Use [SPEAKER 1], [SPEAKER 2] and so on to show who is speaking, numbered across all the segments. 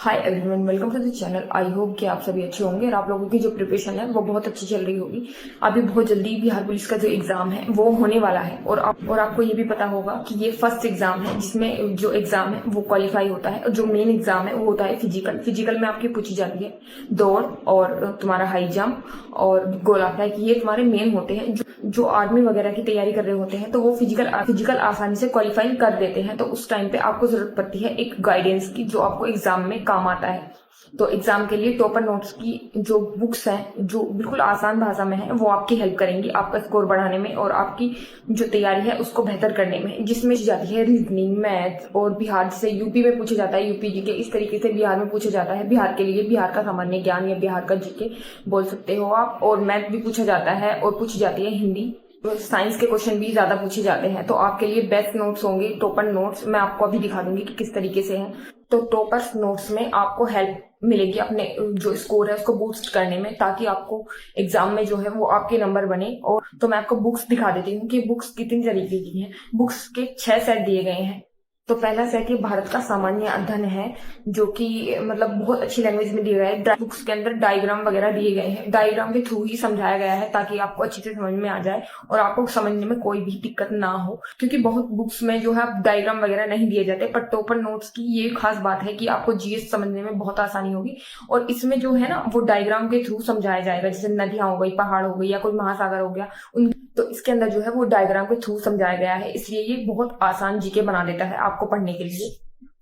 [SPEAKER 1] Hi everyone, welcome to the channel. I hope कि आप सभी अच्छे होंगे और आप लोगों की जो प्रिपरेशन है वो बहुत अच्छी चल रही होगी। अभी बहुत जल्दी बिहार पुलिस का जो एग्जाम है वो होने वाला है और आपको ये भी पता होगा कि ये फर्स्ट एग्जाम है जिसमें जो एग्जाम है वो क्वालिफाई होता है और जो मेन एग्जाम है वो होता है फिजिकल में आपकी पूछी जाती है दौड़ और तुम्हारा हाई जंप और गोला फेंक। ये तुम्हारे मेन होते हैं जो आर्मी वगैरह की तैयारी कर रहे होते हैं तो वो फिजिकल आसानी से क्वालिफाई कर देते हैं। तो उस टाइम पे आपको जरूरत पड़ती है एक गाइडेंस की जो आपको एग्जाम में काम आता है। तो एग्जाम के लिए टॉपर नोट्स की जो बुक्स हैं जो बिल्कुल आसान भाषा में है वो आपकी हेल्प करेंगी आपका स्कोर बढ़ाने में और आपकी जो तैयारी है उसको बेहतर करने में, जिसमें जाती है रीजनिंग, मैथ और बिहार से यूपी में पूछा जाता है यूपी जीके, इस तरीके से बिहार में पूछा जाता है। बिहार के लिए बिहार का सामान्य ज्ञान या बिहार का जीके बोल सकते हो आप। और मैथ भी पूछा जाता है और पूछी जाती है हिंदी। साइंस के क्वेश्चन भी ज्यादा पूछे जाते हैं। तो आपके लिए बेस्ट नोट्स होंगे टॉपर नोट्स। मैं आपको अभी दिखा दूंगी कि किस तरीके से हैं। तो टॉपर्स नोट्स में आपको हेल्प मिलेगी अपने जो स्कोर है उसको बूस्ट करने में, ताकि आपको एग्जाम में जो है वो आपके नंबर बने। और तो मैं आपको बुक्स दिखा देती हूँ कि बुक्स कितनी तरीके की हैं। बुक्स के 6 सेट दिए गए हैं। तो पहला सेट ये भारत का सामान्य अध्ययन है जो कि मतलब बहुत अच्छी लैंग्वेज में दिया गया है। बुक्स के अंदर डायग्राम वगैरह दिए गए हैं, डायग्राम के थ्रू ही समझाया गया है ताकि आपको अच्छे से समझ में आ जाए और आपको समझने में कोई भी दिक्कत ना हो, क्योंकि बहुत बुक्स में जो है डायग्राम वगैरह नहीं दिए जाते। पर टॉपर नोट्स की ये खास बात है कि आपको जीएस समझने में बहुत आसानी होगी और इसमें जो है ना वो डायग्राम के थ्रू समझाया जाएगा। जैसे नदियां हो गई, पहाड़ हो गई या कोई महासागर हो गया, उन तो इसके अंदर जो है वो डायग्राम के थ्रू समझाया गया है, इसलिए ये बहुत आसान जीके बना देता है आपको पढ़ने के लिए।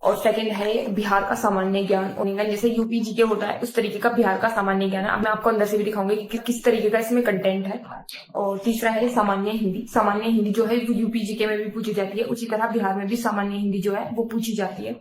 [SPEAKER 1] और सेकंड है बिहार का सामान्य ज्ञान। जैसे यूपी जीके होता है उस तरीके का बिहार का सामान्य ज्ञान है। अब मैं आपको अंदर से भी दिखाऊंगी कि किस तरीके का इसमें कंटेंट है। और तीसरा है सामान्य हिंदी। सामान्य हिंदी जो है वो यूपी जीके में भी पूछी जाती है, उसी तरह बिहार में भी सामान्य हिंदी जो है वो पूछी जाती है।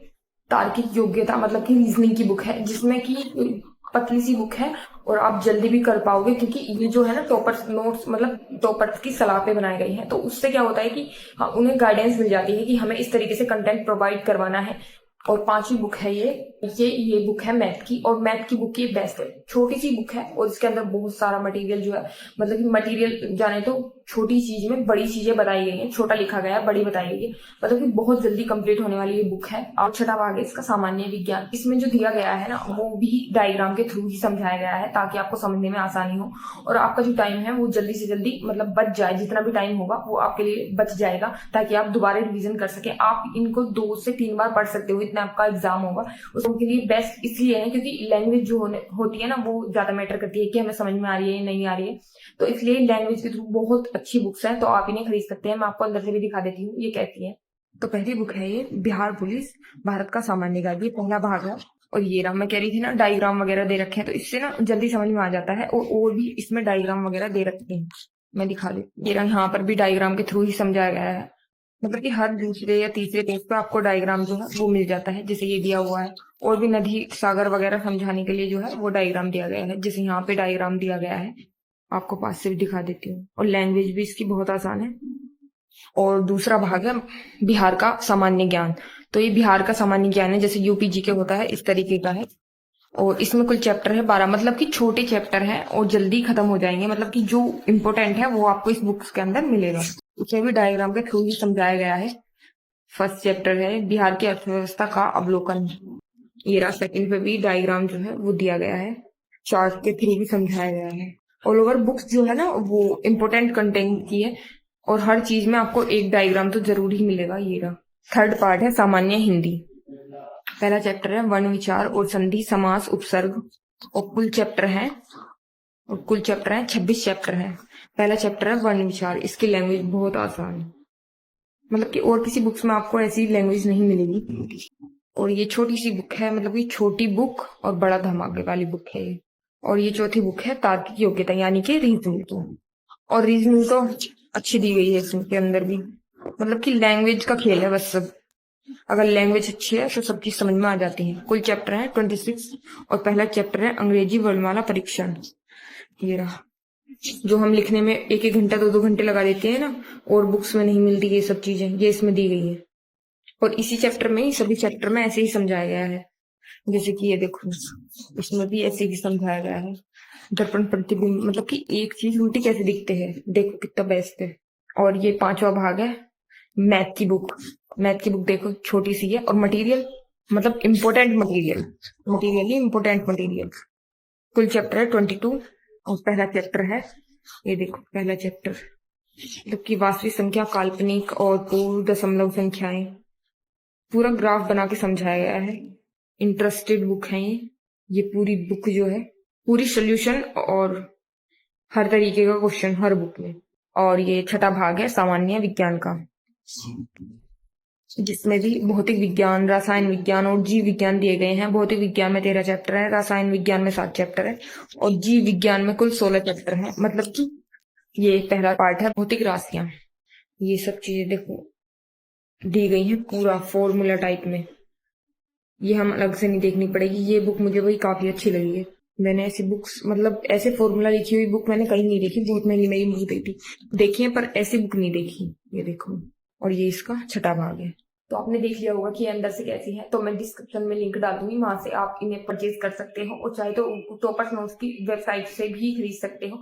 [SPEAKER 1] तार्किक योग्यता मतलब कि रीजनिंग की बुक है, जिसमें कि पतली सी बुक है और आप जल्दी भी कर पाओगे, क्योंकि ये जो है ना टॉपर्स नोट्स मतलब टॉपर्स की सलाह पे बनाई गई है। तो उससे क्या होता है कि उन्हें गाइडेंस मिल जाती है कि हमें इस तरीके से कंटेंट प्रोवाइड करवाना है। और पांचवी बुक है ये बुक है मैथ की, और मैथ की बुक ये बेस्ट है। छोटी सी बुक है और इसके अंदर बहुत सारा मटेरियल जो है, मतलब कि मटेरियल जाने तो छोटी चीज में बड़ी चीजें बताई गई हैं, छोटा लिखा गया है बड़ी बताई गई है, मतलब कि बहुत जल्दी कंप्लीट होने वाली ये बुक है। और छठा भाग है इसका सामान्य विज्ञान। इसमें जो दिया गया है ना वो भी डायग्राम के थ्रू ही समझाया गया है ताकि आपको समझने में आसानी हो और आपका जो टाइम है वो जल्दी से जल्दी मतलब बच जाए। जितना भी टाइम होगा वो आपके लिए बच जाएगा ताकि आप दोबारा रिवीजन कर सके। आप इनको 2 से 3 बार पढ़ सकते हो, इतना आपका एग्जाम होगा। उसके लिए बेस्ट इसलिए है क्योंकि लैंग्वेज जो होती है ना वो ज्यादा मैटर करती है कि हमें समझ में आ रही है या नहीं आ रही है। तो इसलिए लैंग्वेज के थ्रू बहुत अच्छी बुक्स हैं, तो आप इन्हें खरीद सकते हैं। मैं आपको अंदर से भी दिखा देती हूँ ये कैसी है। तो पहली बुक है ये बिहार पुलिस भारत का सामान्य ज्ञान, ये पहला भाग है। और ये रहा, मैं कह रही थी ना डायग्राम वगैरह दे रखे हैं तो इससे ना जल्दी समझ में आ जाता है। और भी इसमें डायग्राम वगैरह दे रखे हैं, मैं दिखा देती हूँ। ये रहा, यहाँ पर भी डायग्राम के थ्रू ही समझाया गया है, मतलब कि हर दूसरे या तीसरे पेज पे आपको डायग्राम जो है वो मिल जाता है, जैसे ये दिया हुआ है। और भी नदी सागर वगैरह समझाने के लिए जो है वो डायग्राम दिया गया है, जैसे यहाँ पे डायग्राम दिया गया है। आपको पास से भी दिखा देती हूँ। और लैंग्वेज भी इसकी बहुत आसान है। और दूसरा भाग है बिहार का सामान्य ज्ञान। तो ये बिहार का सामान्य ज्ञान है, जैसे यूपी जीके होता है इस तरीके का है। और इसमें कुल चैप्टर है 12, मतलब कि छोटे चैप्टर हैं और जल्दी खत्म हो जाएंगे, मतलब कि जो इम्पोर्टेंट है वो आपको इस बुक्स के अंदर मिलेगा। उसे भी डायग्राम के थ्रू ही समझाया गया है। फर्स्ट चैप्टर है बिहार की अर्थव्यवस्था का अवलोकन। ये रहा, सेकंड पे भी डायग्राम जो है वो दिया गया है, चार्ट के थ्रू भी समझाया गया है। ऑल ओवर बुक्स जो है ना वो इम्पोर्टेंट कंटेंट की है और हर चीज में आपको एक डायग्राम तो जरूर ही मिलेगा। ये रहा, थर्ड पार्ट है सामान्य हिंदी। पहला चैप्टर है वर्ण विचार और संधि समास उपसर्ग। और कुल चैप्टर है 26 चैप्टर है। पहला चैप्टर है वर्ण विचार, इसकी लैंग्वेज बहुत आसान है, मतलब कि और किसी बुक्स में आपको ऐसी लैंग्वेज नहीं मिलेगी। और ये छोटी सी बुक है, मतलब कि छोटी बुक और बड़ा धमाके वाली बुक है ये। और ये चौथी बुक है तार्किक योग्यता यानी कि रीजनिंग तो। और रीजनिंग तो अच्छी दी गई है इसके अंदर भी, मतलब कि लैंग्वेज का खेल है बस सब। अगर लैंग्वेज अच्छी है तो सब चीज समझ में आ जाती है। कुल चैप्टर है 26 और पहला चैप्टर है अंग्रेजी वर्णमाला परीक्षण। ये रहा, जो हम लिखने में 1-1 घंटा 2-2 घंटे लगा देते हैं ना, और बुक्स में नहीं मिलती ये सब चीजें, ये इसमें दी गई है। और इसी चैप्टर में ही सभी चैप्टर में ऐसे ही समझाया गया है, जैसे कि ये देखो इसमें भी ऐसे ही समझाया गया है। दर्पण प्रतिबिंब, मतलब कि एक चीज उल्टी कैसे दिखते हैं, देखो कितना बेस्ट है। और ये 5वां भाग है मैथ की बुक। मैथ की बुक देखो छोटी सी है और मटेरियल मतलब important material, materially important material. कुल चैप्टर है 22 और पहला चैप्टर है, ये देखो पहला चैप्टर, मतलब कि वास्तविक संख्या, काल्पनिक और पूर्ण दशमलव संख्याएं, पूरा ग्राफ बना के समझाया गया है। इंटरेस्टेड बुक है ये पूरी बुक जो है पूरी सोल्यूशन और हर तरीके का क्वेश्चन हर बुक में। और ये छठा भाग है सामान्य विज्ञान का, जिसमें भी भौतिक विज्ञान, रसायन विज्ञान और जीव विज्ञान दिए गए हैं। भौतिक विज्ञान में 13 चैप्टर है, रसायन विज्ञान में 7 चैप्टर है और जीव विज्ञान में कुल 16 चैप्टर है। मतलब कि ये पहला पार्ट है भौतिक राशियां। ये सब चीजें देखो दी गई हैं पूरा फॉर्मूला टाइप में, ये हम अलग से नहीं देखनी पड़ेगी। ये बुक मुझे वही काफी अच्छी लगी है। मैंने ऐसी बुक्स, मतलब ऐसे फॉर्मूला लिखी हुई बुक मैंने कहीं नहीं देखी, बहुत महंगी महंगी बुक देखी है पर ऐसी बुक नहीं देखी। ये देखो, और ये इसका छठा भाग है। तो आपने देख लिया होगा कि अंदर से कैसी है, तो मैं डिस्क्रिप्शन में लिंक डाल दूंगी, वहां से आप इन्हें परचेज कर सकते हो और चाहे तो टॉपर्स नोट्स की वेबसाइट से भी खरीद सकते हो।